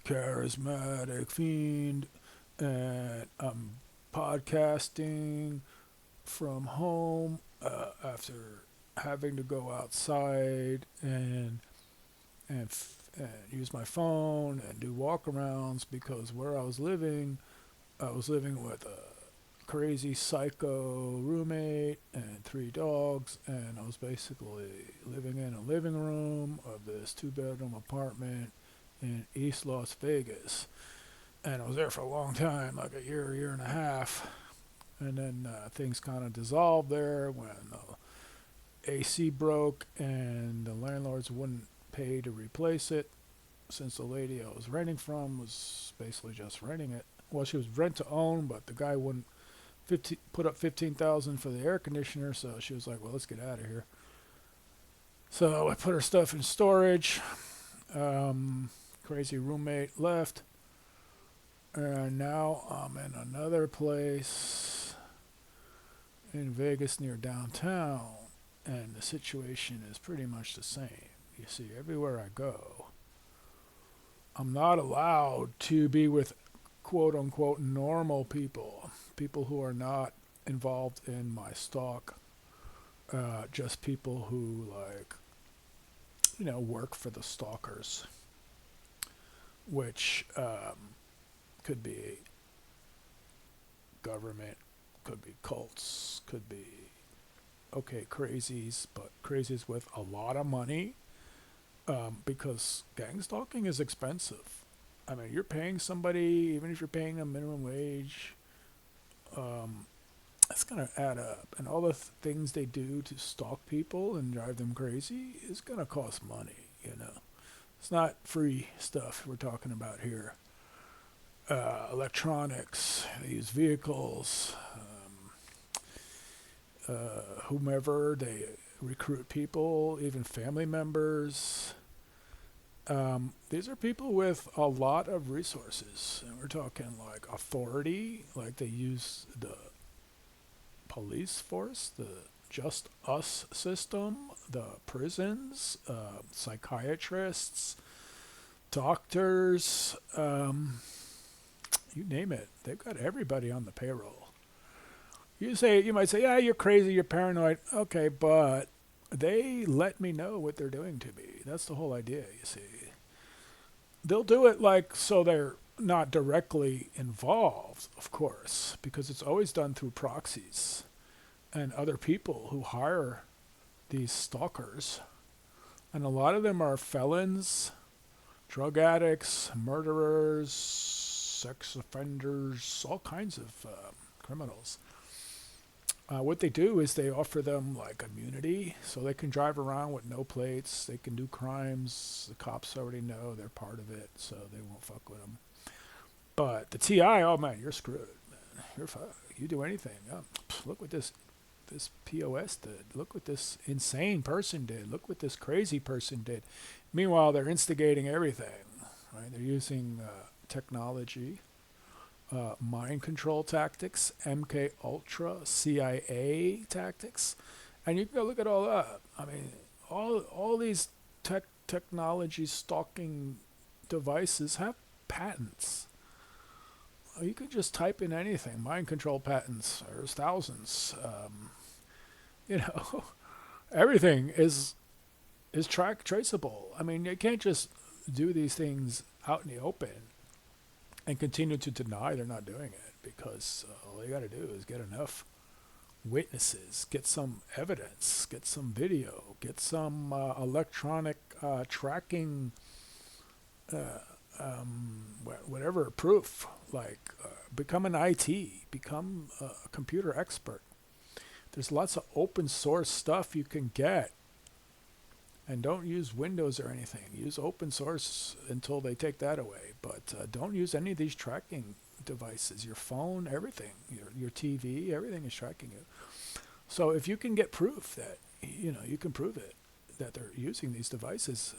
Charismatic, Fiend, and I'm podcasting from home after having to go outside and use my phone and do walkarounds because where I was living with a crazy psycho roommate and three dogs, and I was basically living in a living room of this two-bedroom apartment in East Las Vegas. And I was there for a long time, like a year and a half. And then things kind of dissolved there when the AC broke and the landlords wouldn't pay to replace it since the lady I was renting from was basically just renting it. Well, she was rent to own, but the guy wouldn't put up 15,000 for the air conditioner, so she was like, "Well, let's get out of here." So I put her stuff in storage. Crazy roommate left, and now I'm in another place in Vegas near downtown, and the situation is pretty much the same. You see, everywhere I go, I'm not allowed to be with quote unquote normal people, people who are not involved in my stalk, just people who, like, work for the stalkers, which could be government, could be cults, could be, okay, crazies, but crazies with a lot of money, because gang stalking is expensive. I mean, you're paying somebody, even if you're paying a minimum wage, it's going to add up. And all the things they do to stalk people and drive them crazy is going to cost money. It's not free stuff we're talking about here. Electronics, they use vehicles, whomever, they recruit people, even family members. These are people with a lot of resources, and we're talking like authority, like they use the police force, the just us system, the prisons, psychiatrists, doctors, you name it. They've got everybody on the payroll. You might say, yeah, you're crazy, you're paranoid. Okay, but they let me know what they're doing to me. That's the whole idea, you see. They'll do it like so they're not directly involved, of course, because it's always done through proxies and other people who hire these stalkers. And a lot of them are felons, drug addicts, murderers, sex offenders, all kinds of criminals. What they do is they offer them like immunity so they can drive around with no plates. They can do crimes. The cops already know they're part of it, so they won't fuck with them. But the TI, oh man, you're screwed. Man. You're fucked. You do anything. Oh, look what this POS did. Look what this insane person did. Look what this crazy person did. Meanwhile, they're instigating everything. Right? They're using technology, mind control tactics, MK Ultra, CIA tactics, and you can go look at all that. I mean, all these technology stalking devices have patents. You could just type in anything. Mind control patents. There's thousands. You know, everything is traceable. I mean, you can't just do these things out in the open and continue to deny they're not doing it, because all you got to do is get enough witnesses, get some evidence, get some video, get some electronic tracking, whatever proof. Like, become an IT, become a computer expert. There's lots of open source stuff you can get. And don't use Windows or anything. Use open source until they take that away. But don't use any of these tracking devices. Your phone, everything. Your TV, everything is tracking you. So if you can get proof that, you can prove it, that they're using these devices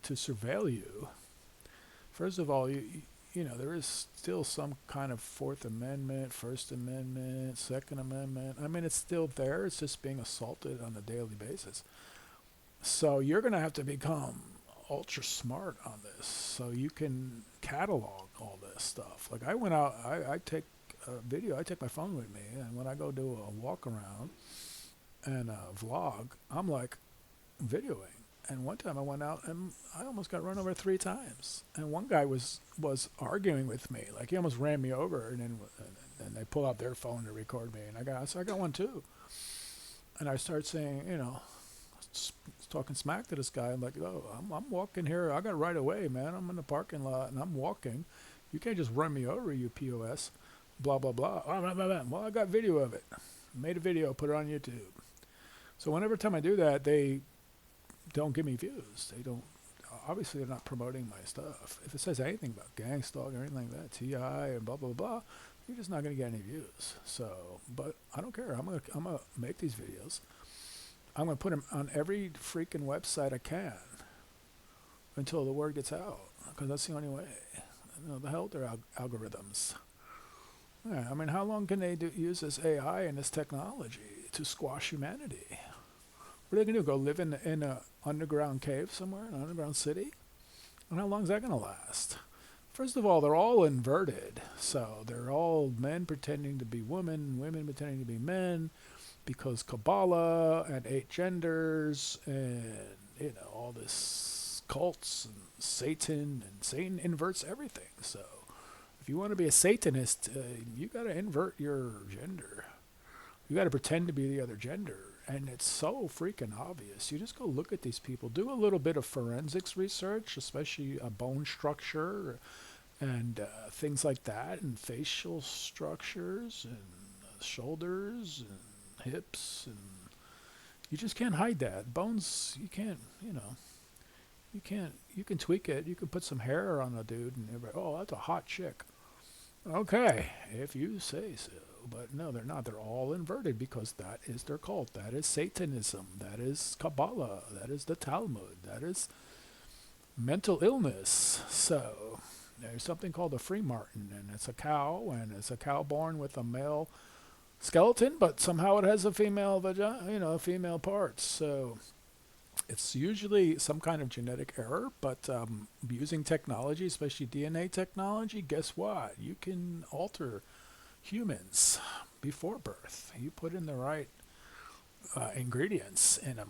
to surveil you, first of all, there is still some kind of Fourth Amendment, First Amendment, Second Amendment. I mean, it's still there. It's just being assaulted on a daily basis. So you're going to have to become ultra smart on this, so you can catalog all this stuff. Like I went out, I take a video, I take my phone with me, and when I go do a walk around and a vlog, I'm like videoing. And one time I went out and I almost got run over 3 times. And one guy was arguing with me, like he almost ran me over, and then they pull out their phone to record me, and I got one too. And I start saying, talking smack to this guy. I'm like, oh, I'm walking here. I got right away, man. I'm in the parking lot and I'm walking. You can't just run me over, you POS. Blah, blah, blah. Oh, blah, blah, blah. Well, I got video of it. Made a video, put it on YouTube. So whenever time I do that, they don't give me views. They don't. Obviously, they're not promoting my stuff. If it says anything about Gangstalking or anything like that, TI and blah, blah, blah, you're just not going to get any views. So, but I don't care. I'm gonna make these videos. I'm going to put them on every freaking website I can until the word gets out, because that's the only way. The hell with their algorithms. Yeah, I mean, how long can they use this AI and this technology to squash humanity? What are they going to do? Go live in an underground cave somewhere, an underground city? And how long is that going to last? First of all, they're all inverted. So they're all men pretending to be women, women pretending to be men, because Kabbalah and 8 genders and, all this cults and Satan inverts everything. So if you want to be a Satanist, you got to invert your gender. You got to pretend to be the other gender. And it's so freaking obvious. You just go look at these people, do a little bit of forensics research, especially bone structure and things like that, and facial structures and shoulders and hips, and you just can't hide that. Bones, you can't, you can tweak it. You can put some hair on a dude and everybody, oh, that's a hot chick. Okay, if you say so. But no, they're not. They're all inverted because that is their cult. That is Satanism. That is Kabbalah. That is the Talmud. That is mental illness. So there's something called a free martin, and it's a cow, and it's a cow born with a male skeleton, but somehow it has a female vagina, female parts. So it's usually some kind of genetic error, but using technology, especially DNA technology, guess what? You can alter humans before birth. You put in the right ingredients in a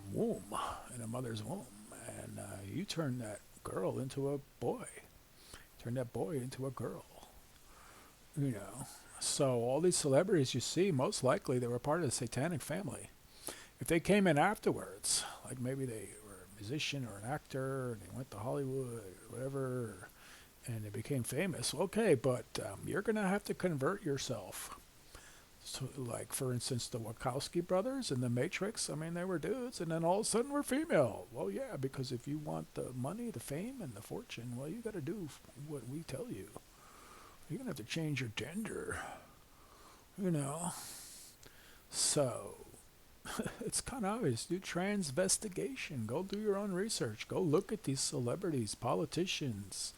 mother's womb, and you turn that girl into a boy. Turn that boy into a girl. So all these celebrities you see, most likely they were part of the satanic family. If they came in afterwards, like maybe they were a musician or an actor, and they went to Hollywood or whatever, and they became famous, okay, but you're going to have to convert yourself. So, like, for instance, the Wachowski brothers in The Matrix, I mean, they were dudes, and then all of a sudden we're female. Well, yeah, because if you want the money, the fame, and the fortune, well, you got to do what we tell you. You're going to have to change your gender, So, it's kind of obvious. Do transvestigation. Go do your own research. Go look at these celebrities, politicians,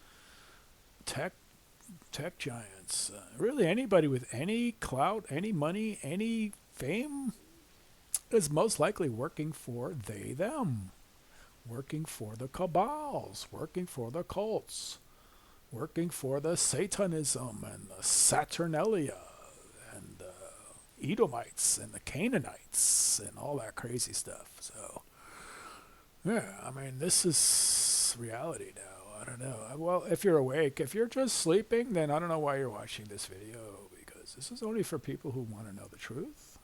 tech giants, really anybody with any clout, any money, any fame is most likely working for them, working for the cabals, working for the cults, working for the Satanism and the Saturnalia and the Edomites and the Canaanites and all that crazy stuff. So, yeah, I mean, this is reality now. I don't know. Well, if you're awake, if you're just sleeping, then I don't know why you're watching this video, because this is only for people who want to know the truth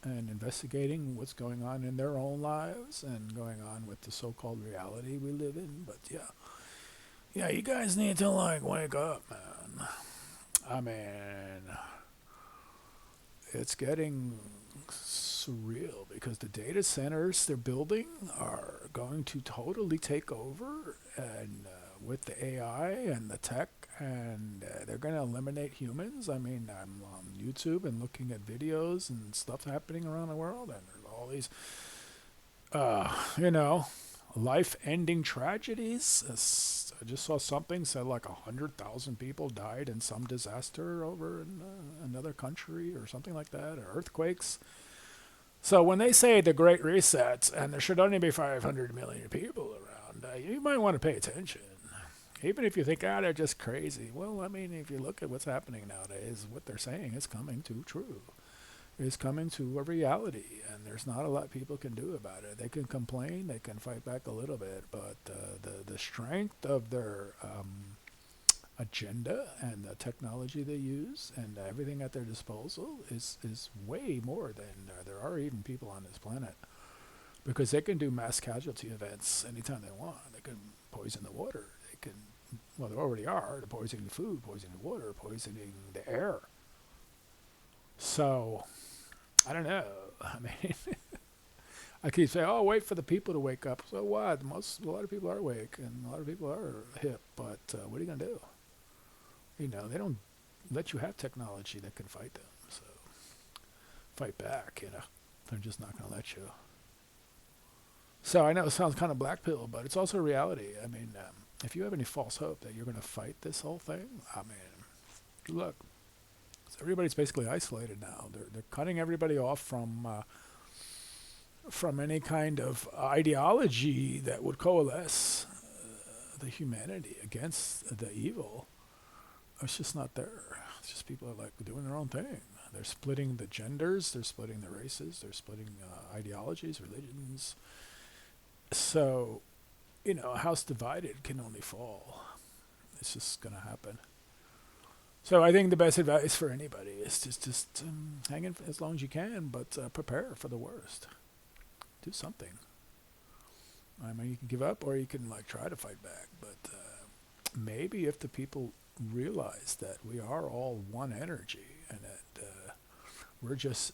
and investigating what's going on in their own lives and going on with the so-called reality we live in. But yeah, you guys need to wake up, man. I mean, it's getting surreal because the data centers they're building are going to totally take over, and with the AI and the tech, and they're going to eliminate humans. I mean, I'm on YouTube and looking at videos and stuff happening around the world, and there's all these, life-ending tragedies. I just saw something said 100,000 people died in some disaster over in another country or something like that, or earthquakes. So when they say the Great Reset, and there should only be 500 million people around, and you might want to pay attention. Even if you think, they're just crazy. Well, I mean, if you look at what's happening nowadays, what they're saying is coming to true. Is coming to a reality, and there's not a lot people can do about it. They can complain, they can fight back a little bit, but the strength of their agenda and the technology they use and everything at their disposal is way more than there are even people on this planet, because they can do mass casualty events anytime they want. They can poison the water. They can, well, they already are. They're poisoning the food, poisoning the water, poisoning the air. So I don't know. I mean, I keep saying, "Oh, wait for the people to wake up." So what? A lot of people are awake, and a lot of people are hip. But what are you gonna do? They don't let you have technology that can fight them. So fight back. They're just not gonna let you. So I know it sounds kind of black pill, but it's also reality. I mean, if you have any false hope that you're gonna fight this whole thing, I mean, look. So everybody's basically isolated now. They're cutting everybody off from any kind of ideology that would coalesce the humanity against the evil. It's just not there. It's just people are like doing their own thing. They're splitting the genders. They're splitting the races. They're splitting ideologies, religions. So, a house divided can only fall. It's just gonna happen. So I think the best advice for anybody is just hang in as long as you can, but prepare for the worst. Do something. I mean, you can give up or you can try to fight back. But maybe if the people realize that we are all one energy and that we're just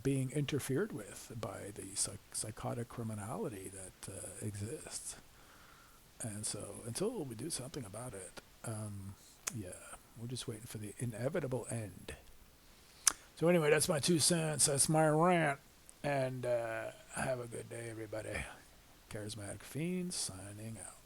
being interfered with by the psychotic criminality that exists. And so until we do something about it, yeah. We're just waiting for the inevitable end. So anyway, that's my 2 cents. That's my rant. And have a good day, everybody. Charismatic Fiend signing out.